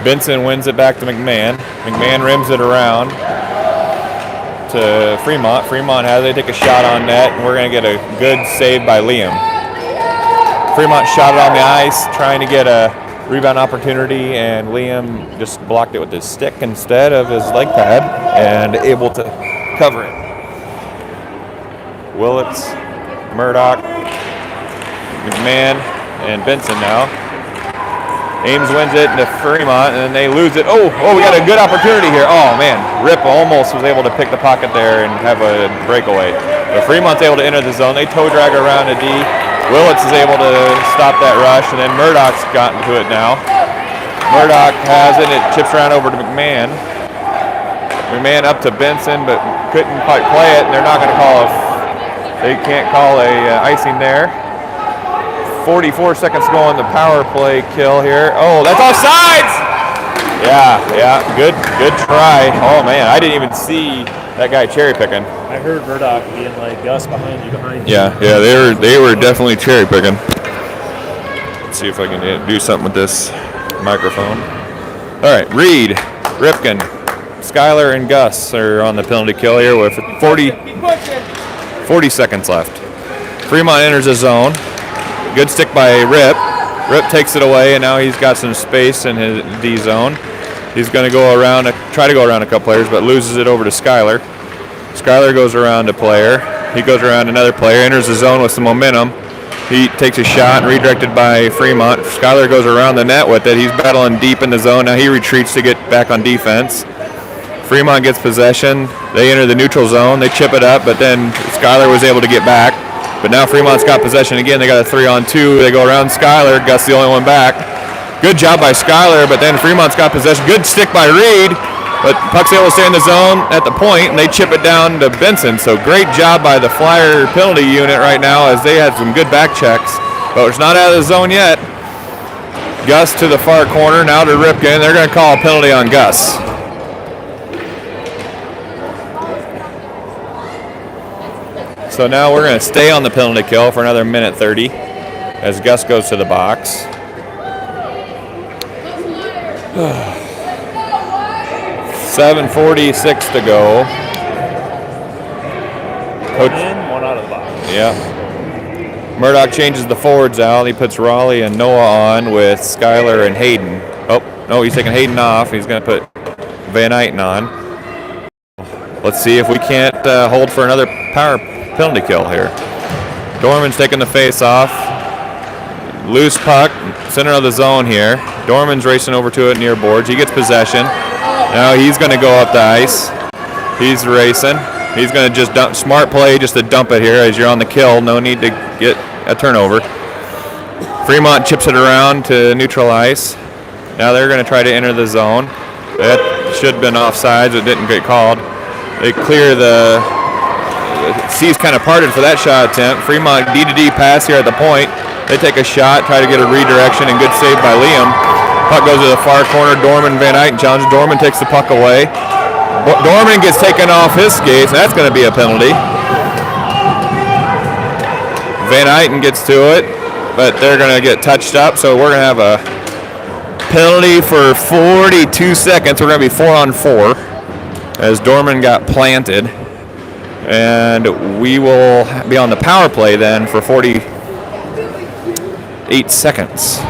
Benson wins it back to McMahon. McMahon rims it around to Fremont. Fremont has it. They take a shot on net, and we're going to get a good save by Liam. Fremont shot it on the ice, trying to get a rebound opportunity, and Liam just blocked it with his stick instead of his leg pad, and able to cover it. Willits, Murdoch, McMahon, and Benson now. Ames wins it to Fremont, and they lose it. Oh, we got a good opportunity here. Oh, man. Rip almost was able to pick the pocket there and have a breakaway. But Fremont's able to enter the zone. They toe drag around to D. Willits is able to stop that rush, and then Murdoch's gotten to it now. Murdoch has it. It chips around over to McMahon. McMahon up to Benson, but couldn't quite play it, and they're not going to call they can't call a icing there. 44 seconds to go on the power play kill here. Oh, that's offsides! Yeah, good try. Oh, man, I didn't even see that guy cherry picking. I heard Murdoch being like, Gus, behind you. Yeah, they were definitely cherry picking. Let's see if I can do something with this microphone. All right, Reed, Ripken, Skyler, and Gus are on the penalty kill here with 40 seconds left. Fremont enters the zone. Good stick by Rip. Rip takes it away, and now he's got some space in his D zone. He's going to try to go around a couple players, but loses it over to Skyler. Skyler goes around a player. He goes around another player, enters the zone with some momentum. He takes a shot, redirected by Fremont. Skyler goes around the net with it. He's battling deep in the zone. Now he retreats to get back on defense. Fremont gets possession. They enter the neutral zone. They chip it up, but then Skyler was able to get back. But now Fremont's got possession again. They got a 3-on-2. They go around Skyler. Gus the only one back. Good job by Skyler, but then Fremont's got possession. Good stick by Reed, but puck's able to stay in the zone at the point, and they chip it down to Benson. So great job by the Flyer penalty unit right now as they had some good back checks. But it's not out of the zone yet. Gus to the far corner, now to Ripken. They're going to call a penalty on Gus. So now we're going to stay on the penalty kill for another minute 30 as Gus goes to the box. $7:46 to go. Coach in, one out of the box. Yeah. Murdoch changes the forwards out. He puts Raleigh and Noah on with Skyler and Hayden. Oh, no, he's taking Hayden off. He's going to put Van Eyten on. Let's see if we can't hold for another power penalty kill here. Dorman's taking the face off. Loose puck, center of the zone here. Dorman's racing over to it near boards. He gets possession. Now he's going to go up the ice. He's racing. He's going to just dump. Smart play just to dump it here as you're on the kill. No need to get a turnover. Fremont chips it around to neutral ice. Now they're going to try to enter the zone. That should have been offsides. It didn't get called. They clear the C's kind of parted for that shot attempt. Fremont D-to-D pass here at the point. They take a shot, try to get a redirection, and good save by Liam. Puck goes to the far corner. Dorman, Van Eyten challenges. Dorman takes the puck away. Dorman gets taken off his skates. That's going to be a penalty. Van Eyten gets to it, but they're going to get touched up, so we're going to have a penalty for 42 seconds. We're going to be 4-on-4. as Dorman got planted. And we will be on the power play then for 48 seconds.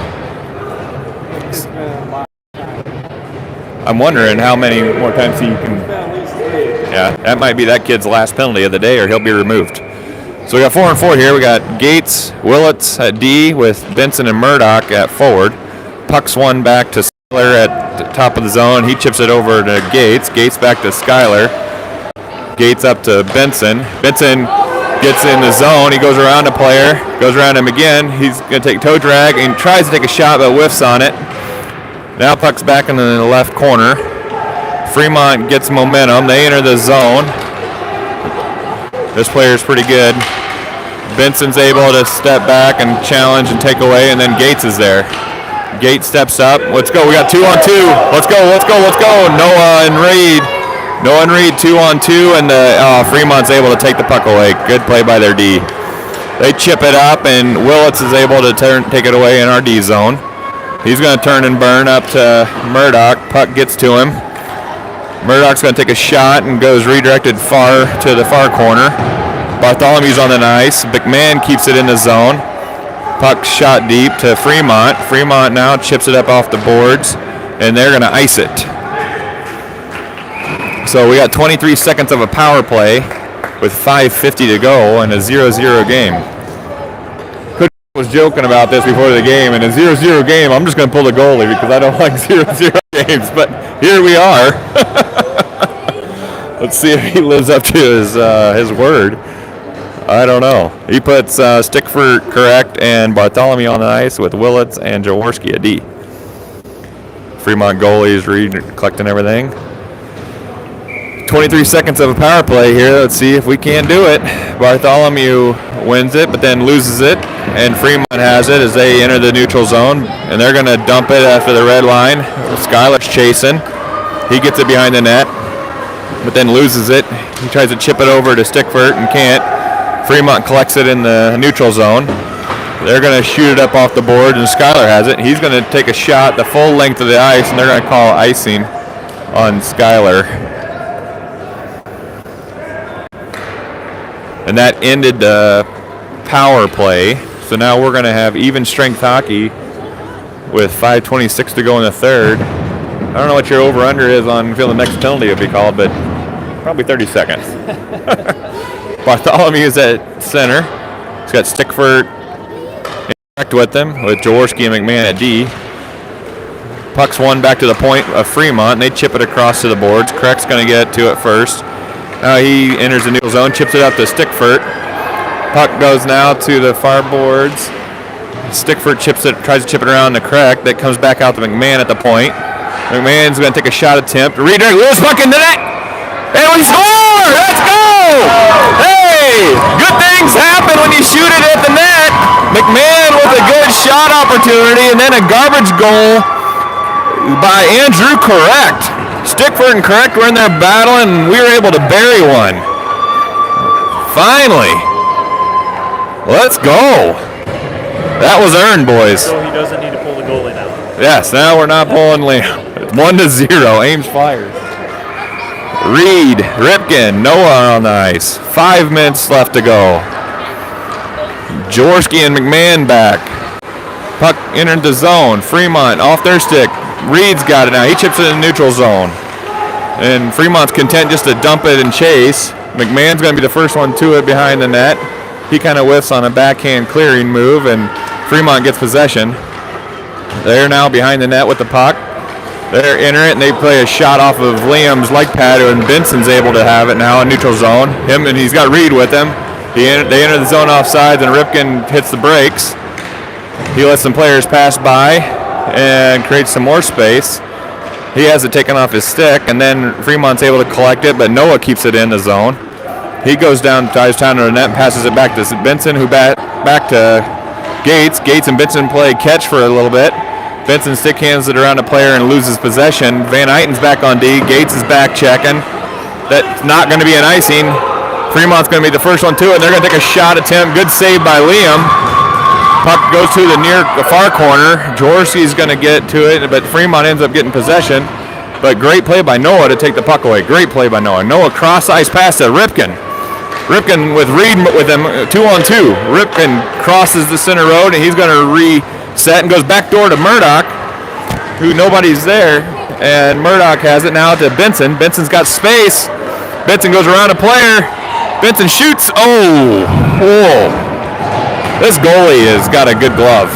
I'm wondering how many more times he can. Yeah, that might be that kid's last penalty of the day, or he'll be removed. So we got 4 and 4 here. We got Gates, Willits at D with Benson and Murdoch at forward. Pucks one back to Schuyler at the top of the zone. He chips it over to Gates. Gates back to Schuyler. Gates up to Benson. Benson gets in the zone. He goes around a player, goes around him again. He's going to take toe drag and tries to take a shot but whiffs on it. Now puck's back in the left corner. Fremont gets momentum. They enter the zone. This player's pretty good. Benson's able to step back and challenge and take away, and then Gates is there. Gates steps up. Let's go. We got 2 on 2. Let's go. Noah and Reed. 2 on 2, and Fremont's able to take the puck away. Good play by their D. They chip it up, and Willits is able to take it away in our D zone. He's going to turn and burn up to Murdoch. Puck gets to him. Murdoch's going to take a shot and goes redirected far to the far corner. Bartholomew's on the ice. McMahon keeps it in the zone. Puck shot deep to Fremont. Fremont now chips it up off the boards, and they're going to ice it. So we got 23 seconds of a power play with 5:50 to go in a 0-0 game. Coach was joking about this before the game. In a 0-0 game, I'm just going to pull the goalie because I don't like 0-0 games. But here we are. Let's see if he lives up to his word. I don't know. He puts Stickford correct and Bartholomew on the ice with Willits and Jaworski at D. Fremont goalie is collecting everything. 23 seconds of a power play here. Let's see if we can do it. Bartholomew wins it, but then loses it, and Fremont has it as they enter the neutral zone, and they're going to dump it after the red line. Schuyler's chasing. He gets it behind the net, but then loses it. He tries to chip it over to Stickford and can't. Fremont collects it in the neutral zone. They're going to shoot it up off the board, and Schuyler has it. He's going to take a shot the full length of the ice, and they're going to call icing on Schuyler. And that ended the power play. So now we're going to have even strength hockey with 5:26 to go in the third. I don't know what your over-under is on the next penalty will be called, but probably 30 seconds. Bartholomew is at center. He's got Stickford interact with them with Jaworski and McMahon at D. Puck's one back to the point of Fremont, and they chip it across to the boards. Crack's going to get to it first. Now he enters the neutral zone, chips it up to Stickford. Puck goes now to the far boards. Stickford tries to chip it around the Crack. That comes back out to McMahon at the point. McMahon's going to take a shot attempt. Redirect, loose puck in the net. And we score! Let's go! Hey! Good things happen when you shoot it at the net. McMahon with a good shot opportunity, and then a garbage goal by Andrew Correct. Stickford and Correct were in there battling, and we were able to bury one. Finally. Let's go. That was earned, boys. So he doesn't need to pull the goalie now. Yes, now we're not pulling Liam. It's 1-0. Ames fires. Reed, Ripken, Noah on the ice. 5 minutes left to go. Jaworski and McMahon back. Puck entered the zone. Fremont off their stick. Reed's got it now. He chips it in the neutral zone. And Fremont's content just to dump it and chase. McMahon's going to be the first one to it behind the net. He kind of whiffs on a backhand clearing move, and Fremont gets possession. They're now behind the net with the puck. They're enter it, and they play a shot off of Liam's leg pad, and Benson's able to have it now in neutral zone. Him, and he's got Reed with him. They enter the zone offsides, and Ripken hits the brakes. He lets some players pass by and creates some more space. He has it taken off his stick, and then Fremont's able to collect it, but Noah keeps it in the zone. He goes down, ties down to the net, and passes it back to Benson, who back to Gates. Gates and Benson play catch for a little bit. Benson stick hands it around a player and loses possession. Van Eyten's back on D. Gates is back checking. That's not going to be an icing. Fremont's going to be the first one to it, and they're going to take a shot attempt. Good save by Liam. Puck goes to the far corner. Jaworski's going to get to it, but Fremont ends up getting possession. But great play by Noah to take the puck away. Great play by Noah. Noah cross ice pass to Ripken. Ripken with Reed with him 2-on-2. Ripken crosses the center road, and he's going to reset and goes back door to Murdoch, who nobody's there. And Murdoch has it now to Benson. Benson's got space. Benson goes around a player. Benson shoots. Oh, whoa. This goalie has got a good glove.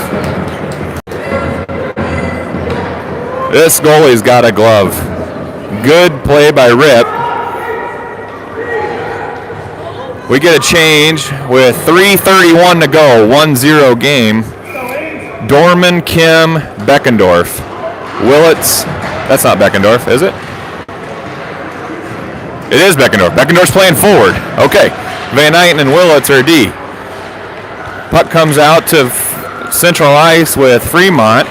This goalie's got a glove. Good play by Rip. We get a change with 3:31 to go. 1-0 game. Dorman, Kim, Beckendorf. Willits. That's not Beckendorf, is it? It is Beckendorf. Beckendorf's playing forward. Okay. Van Eyten and Willits are D. Puck comes out to central ice with Fremont.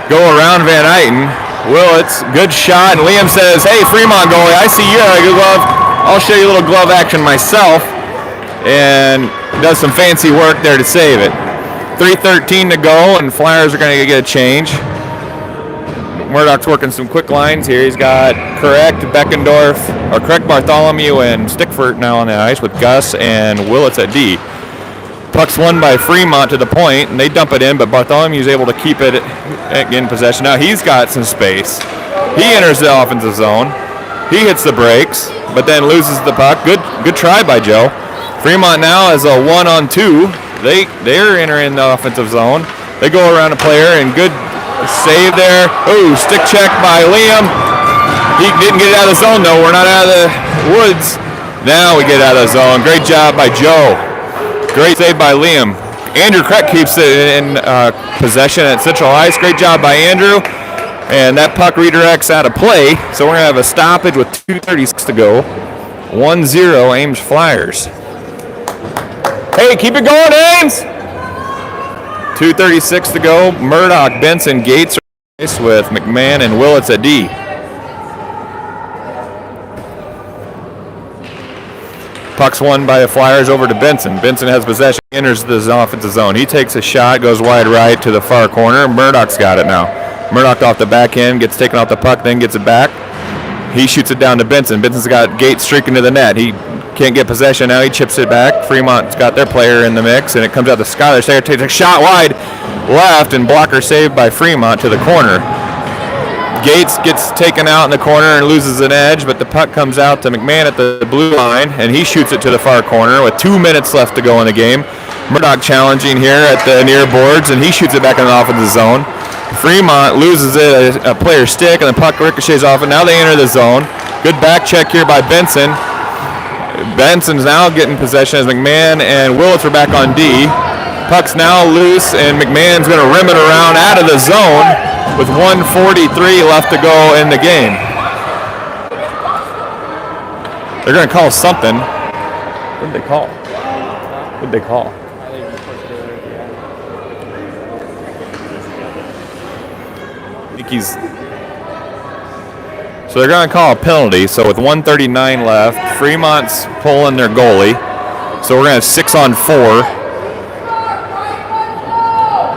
Go around Van Eyten. Willits, good shot. And Liam says, hey, Fremont goalie, I see you have a good glove. I'll show you a little glove action myself. And does some fancy work there to save it. 3:13 to go, and Flyers are going to get a change. Murdoch's working some quick lines here. He's got correct Bartholomew and Stickford now on the ice with Gus and Willits at D. Puck's won by Fremont to the point, and they dump it in, but Bartholomew's able to keep it in possession. Now he's got some space. He enters the offensive zone. He hits the brakes, but then loses the puck. Good try by Joe. Fremont now is a 1-on-2. They're entering the offensive zone. They go around a player, and good save there. Oh, stick check by Liam. He didn't get it out of the zone, though. We're not out of the woods. Now we get out of the zone. Great job by Joe. Great save by Liam. Andrew Kreck keeps it in possession at central ice. Great job by Andrew. And that puck redirects out of play. So we're going to have a stoppage with 2:36 to go. 1-0 Ames Flyers. Hey, keep it going, Ames! 2:36 to go. Murdoch, Benson, Gates with McMahon and Willits at D. Puck's won by the Flyers over to Benson. Benson has possession, enters the offensive zone. He takes a shot, goes wide right to the far corner. Murdoch's got it now. Murdoch off the back end, gets taken off the puck, then gets it back. He shoots it down to Benson. Benson's got Gates streaking to the net. He can't get possession now. He chips it back. Fremont's got their player in the mix, and it comes out to Skyler. Skyler takes a shot wide left, and blocker saved by Fremont to the corner. Gates gets taken out in the corner and loses an edge, but the puck comes out to McMahon at the blue line, and he shoots it to the far corner with 2 minutes left to go in the game. Murdoch challenging here at the near boards, and he shoots it back in the offensive zone. Fremont loses it, a player's stick, and the puck ricochets off, and now they enter the zone. Good back check here by Benson. Benson's now getting possession as McMahon and Willits are back on D. Puck's now loose, and McMahon's going to rim it around out of the zone with 1:43 left to go in the game. They're going to call something. What did they call? What did they call? I think he's... So they're going to call a penalty. So with 1:39 left, Fremont's pulling their goalie. So we're going to have 6-on-4.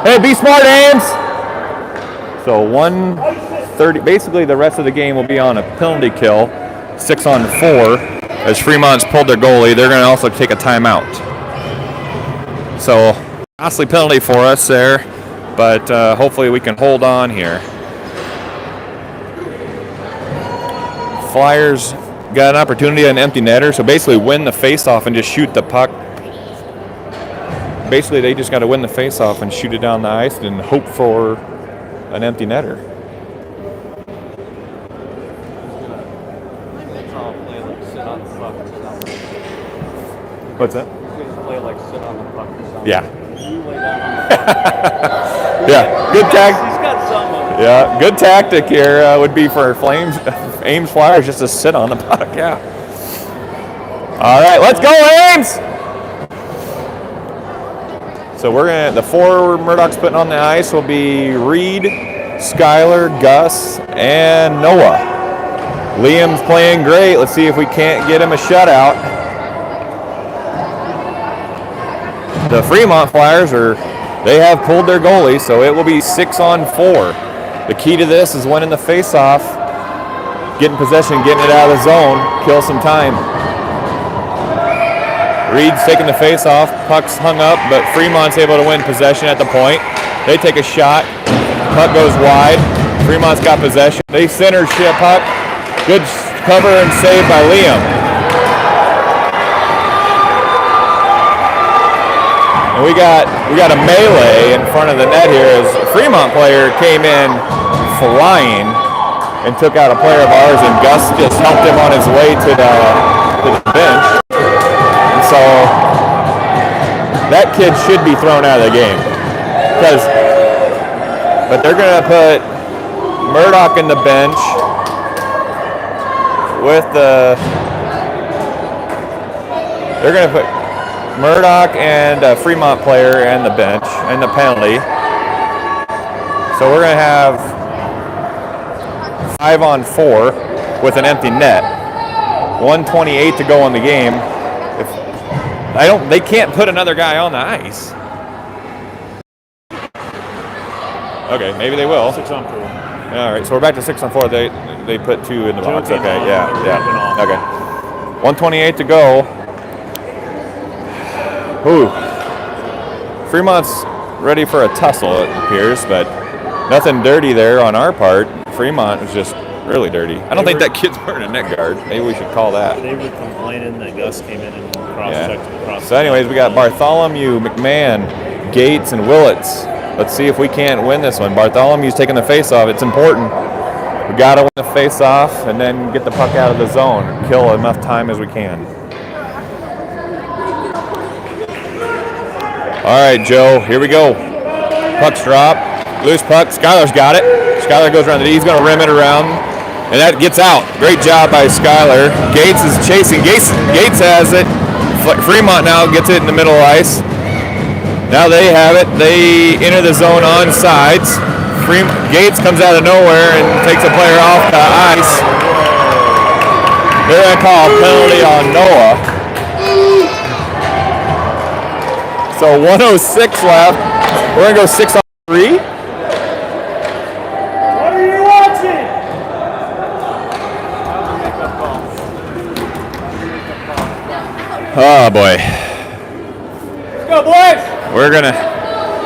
Hey, be smart, Ames! So 1:30. Basically, the rest of the game will be on a penalty kill. 6-on-4. As Fremont's pulled their goalie, they're going to also take a timeout. So costly penalty for us there, but hopefully we can hold on here. Flyers got an opportunity at an empty netter, so basically win the face-off and just shoot the puck. Basically, they just got to win the face-off and shoot it down the ice and hope for an empty netter. What's that? Play like sit on the puck or something. Yeah. Yeah, good tactic. He's got some of it. Yeah, good tactic here would be for Ames Flyers just to sit on the puck. Yeah. All right, let's go, Ames. So the four Murdoch's putting on the ice will be Reed, Skyler, Gus, and Noah. Liam's playing great. Let's see if we can't get him a shutout. The Fremont Flyers they have pulled their goalie, so it will be 6-on-4. The key to this is winning the face-off getting possession, getting it out of the zone, kill some time. Reed's taking the face off, puck's hung up, but Fremont's able to win possession at the point. They take a shot, puck goes wide, Fremont's got possession. They center ship puck, good cover and save by Liam. And we got a melee in front of the net here as a Fremont player came in flying and took out a player of ours, and Gus just helped him on his way to the bench. And so that kid should be thrown out of the game. But they're going to put Murdoch in the bench with they're going to put Murdoch and a Fremont player in the bench and the penalty. So we're going to have 5-on-4 with an empty net. 1:28 to go in the game. They can't put another guy on the ice. Okay, maybe they will. 6-on-4. All right, so we're back to 6-on-4. They put 2 in the box. Okay, yeah. Okay. 1:28 to go. Ooh. Fremont's ready for a tussle, it appears, but nothing dirty there on our part. Fremont was just really dirty. I don't think that kid's wearing a neck guard. Maybe we should call that. They were complaining that Gus came in and cross-checked across. So anyways, we got Bartholomew, McMahon, Gates, and Willits. Let's see if we can't win this one. Bartholomew's taking the face-off. It's important. We got to win the face-off and then get the puck out of the zone. Kill enough time as we can. All right, Joe, here we go. Puck's dropped. Loose puck. Skylar's got it. Skylar goes around the D. He's going to rim it around. And that gets out. Great job by Skylar. Gates is chasing. Gates has it. Fremont now gets it in the middle of ice. Now they have it. They enter the zone on sides. Gates comes out of nowhere and takes a player off the ice. They're going to call a penalty on Noah. So 1:06 left. We're going to go 6-on-3. What are you watching? Oh boy. Let's go, boys!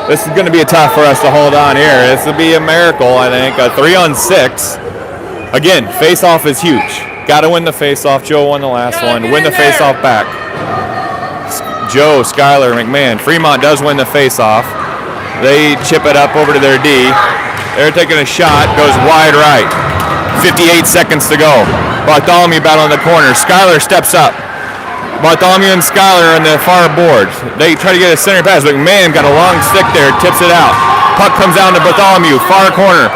This is gonna be tough for us to hold on here. This will be a miracle, I think. A 3-on-6. Again, face-off is huge. Gotta win the face-off. Joe won the last one. Win the face-off back. Joe, Skylar, McMahon. Fremont does win the face-off. They chip it up over to their D. They're taking a shot. Goes wide right. 58 seconds to go. Bartholomew battle in the corner. Skylar steps up. Bartholomew and Skylar on the far board. They try to get a center pass, but McMahon got a long stick there, tips it out. Puck comes down to Bartholomew, far corner.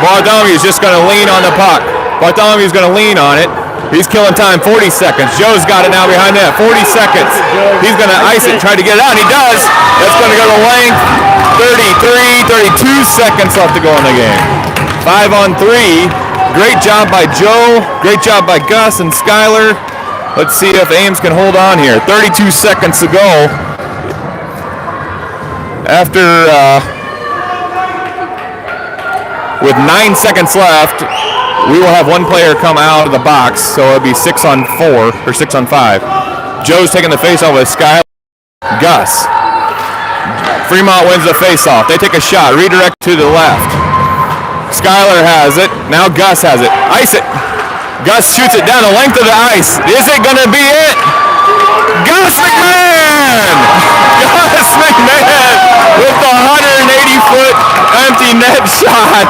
Bartholomew's just going to lean on the puck. Bartholomew's going to lean on it. He's killing time, 40 seconds. Joe's got it now behind that, 40 seconds. He's going to ice it, try to get it out, and he does. That's going to go to length. 32 seconds left to go in the game. 5-on-3. Great job by Joe. Great job by Gus and Skylar. Let's see if Ames can hold on here. 32 seconds to go. With 9 seconds left, we will have one player come out of the box, so it'll be 6-on-4 or 6-on-5. Joe's taking the face-off with Skylar. Gus. Fremont wins the face-off. They take a shot. Redirect to the left. Skylar has it. Now Gus has it. Ice it. Gus shoots it down the length of the ice. Is it going to be it? Gus McMahon! Gus McMahon with the 180-foot empty net shot.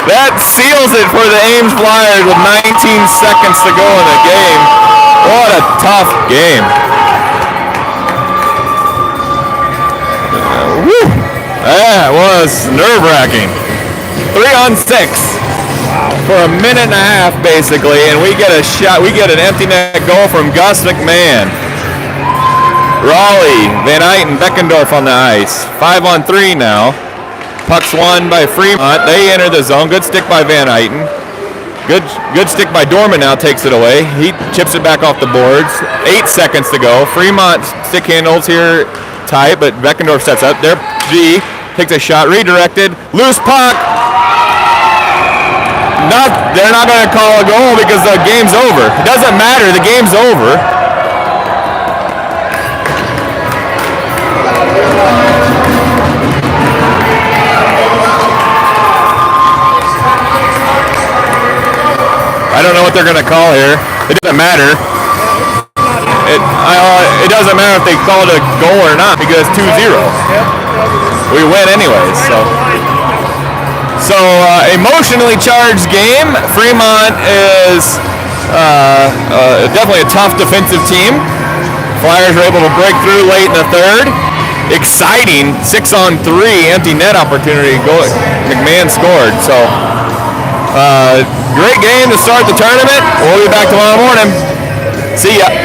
That seals it for the Ames Flyers with 19 seconds to go in the game. What a tough game. That was nerve-wracking. 3-on-6. For a minute and a half, basically, and we get a shot. We get an empty net goal from Gus McMahon. Raleigh, Van Eyten, Beckendorf on the ice. 5-on-3 now. Puck's won by Fremont. They enter the zone. Good stick by Van Eyten. Good stick by Dorman now takes it away. He chips it back off the boards. 8 seconds to go. Fremont stick handles here tight, but Beckendorf sets up. Their G takes a shot. Redirected. Loose puck. they're not going to call a goal because the game's over. It doesn't matter. The game's over. I don't know what they're going to call here. It doesn't matter. It doesn't matter if they called a goal or not because 2-0. We win anyways. So emotionally charged game. Fremont is definitely a tough defensive team. Flyers were able to break through late in the third. Exciting 6-on-3 empty net opportunity. McMahon scored. So great game to start the tournament. We'll be back tomorrow morning. See ya.